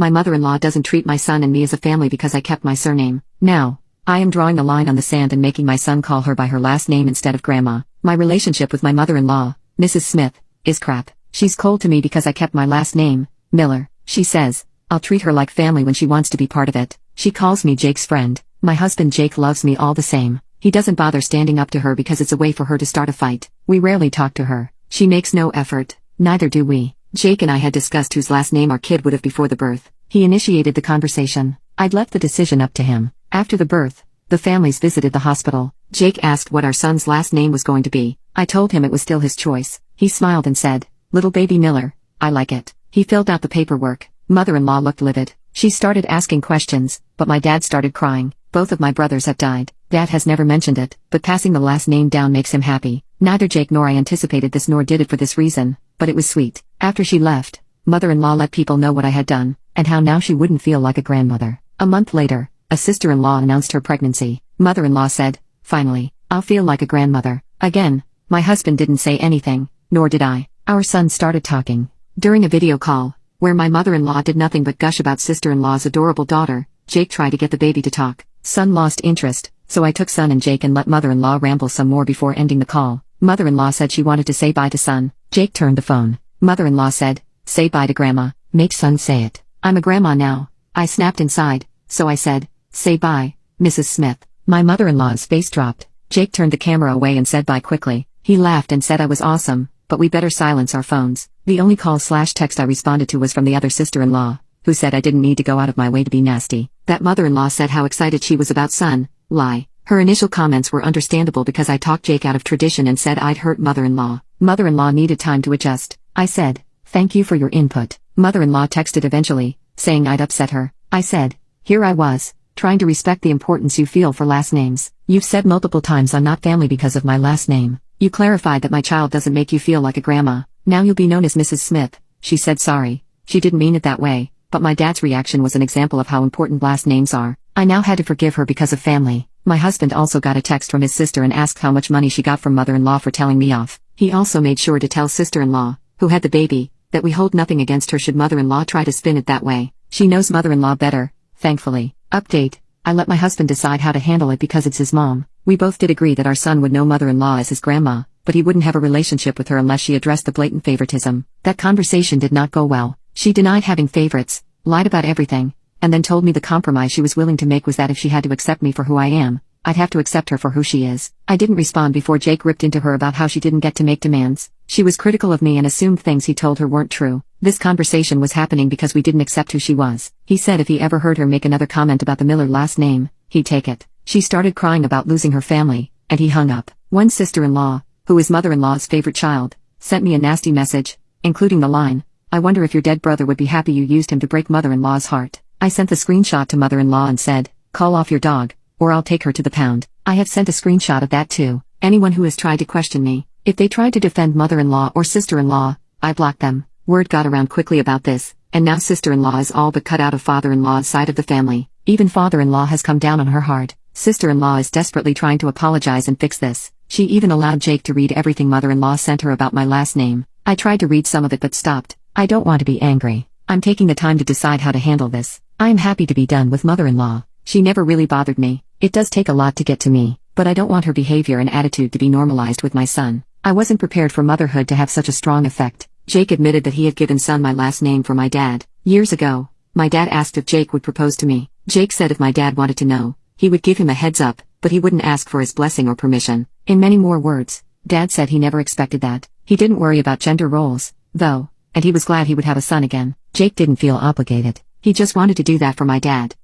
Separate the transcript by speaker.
Speaker 1: My mother-in-law doesn't treat my son and me as a family because I kept my surname. Now, I am drawing the line on the sand and making my son call her by her last name instead of grandma. My relationship with my mother-in-law, Mrs. Smith, is crap. She's cold to me because I kept my last name, Miller. She says, I'll treat her like family when she wants to be part of it. She calls me Jake's friend. My husband Jake loves me all the same. He doesn't bother standing up to her because it's a way for her to start a fight. We rarely talk to her. She makes no effort. Neither do we. Jake and I had discussed whose last name our kid would have before the birth. He initiated the conversation. I'd left the decision up to him. After the birth, the families visited the hospital. Jake asked what our son's last name was going to be. I told him it was still his choice. He smiled and said, "Little baby Miller, I like it." He filled out the paperwork. Mother-in-law looked livid. She started asking questions, but my dad started crying. Both of my brothers have died. Dad has never mentioned it, but passing the last name down makes him happy. Neither Jake nor I anticipated this nor did it for this reason, but it was sweet. After she left, mother-in-law let people know what I had done, and how now she wouldn't feel like a grandmother. A month later, a sister-in-law announced her pregnancy. Mother-in-law said, "Finally, I'll feel like a grandmother." Again, my husband didn't say anything, nor did I. Our son started talking. During a video call, where my mother-in-law did nothing but gush about sister-in-law's adorable daughter, Jake tried to get the baby to talk. Son lost interest, so I took son and Jake and let mother-in-law ramble some more before ending the call. Mother-in-law said she wanted to say bye to son. Jake turned the phone. Mother-in-law said, "Say bye to grandma." Make son say it. "I'm a grandma now." I snapped inside, so I said, "Say bye, Mrs. Smith." My mother-in-law's face dropped. Jake turned the camera away and said bye quickly. He laughed and said I was awesome, but we better silence our phones. The only call/text I responded to was from the other sister-in-law, who said I didn't need to go out of my way to be nasty. That mother-in-law said how excited she was about son. Lie. Her initial comments were understandable because I talked Jake out of tradition and said I'd hurt mother-in-law. Mother-in-law needed time to adjust. I said, "Thank you for your input." Mother-in-law texted eventually, saying I'd upset her. I said, "Here I was, trying to respect the importance you feel for last names. You've said multiple times I'm not family because of my last name. You clarified that my child doesn't make you feel like a grandma. Now you'll be known as Mrs. Smith." She said sorry. She didn't mean it that way, but my dad's reaction was an example of how important last names are. I now had to forgive her because of family. My husband also got a text from his sister and asked how much money she got from mother-in-law for telling me off. He also made sure to tell sister-in-law, who had the baby, that we hold nothing against her should mother-in-law try to spin it that way. She knows mother-in-law better, thankfully. Update: I let my husband decide how to handle it because it's his mom. We both did agree that our son would know mother-in-law as his grandma, but he wouldn't have a relationship with her unless she addressed the blatant favoritism. That conversation did not go well. She denied having favorites, lied about everything, and then told me the compromise she was willing to make was that if she had to accept me for who I am, I'd have to accept her for who she is. I didn't respond before Jake ripped into her about how she didn't get to make demands. She was critical of me and assumed things he told her weren't true. This conversation was happening because we didn't accept who she was. He said if he ever heard her make another comment about the Miller last name, he'd take it. She started crying about losing her family, and he hung up. One sister-in-law, who is mother-in-law's favorite child, sent me a nasty message, including the line, "I wonder if your dead brother would be happy you used him to break mother-in-law's heart." I sent the screenshot to mother-in-law and said, "Call off your dog, or I'll take her to the pound." I have sent a screenshot of that too. Anyone who has tried to question me, if they tried to defend mother-in-law or sister-in-law, I blocked them. Word got around quickly about this, and now sister-in-law is all but cut out of father-in-law's side of the family. Even father-in-law has come down on her hard. Sister-in-law is desperately trying to apologize and fix this. She even allowed Jake to read everything mother-in-law sent her about my last name. I tried to read some of it but stopped. I don't want to be angry. I'm taking the time to decide how to handle this. I'm happy to be done with mother-in-law. She never really bothered me. It does take a lot to get to me, but I don't want her behavior and attitude to be normalized with my son. I wasn't prepared for motherhood to have such a strong effect. Jake admitted that he had given son my last name for my dad. Years ago, my dad asked if Jake would propose to me. Jake said if my dad wanted to know, he would give him a heads up, but he wouldn't ask for his blessing or permission. In many more words, Dad said he never expected that. He didn't worry about gender roles, though, and he was glad he would have a son again. Jake didn't feel obligated. He just wanted to do that for my dad.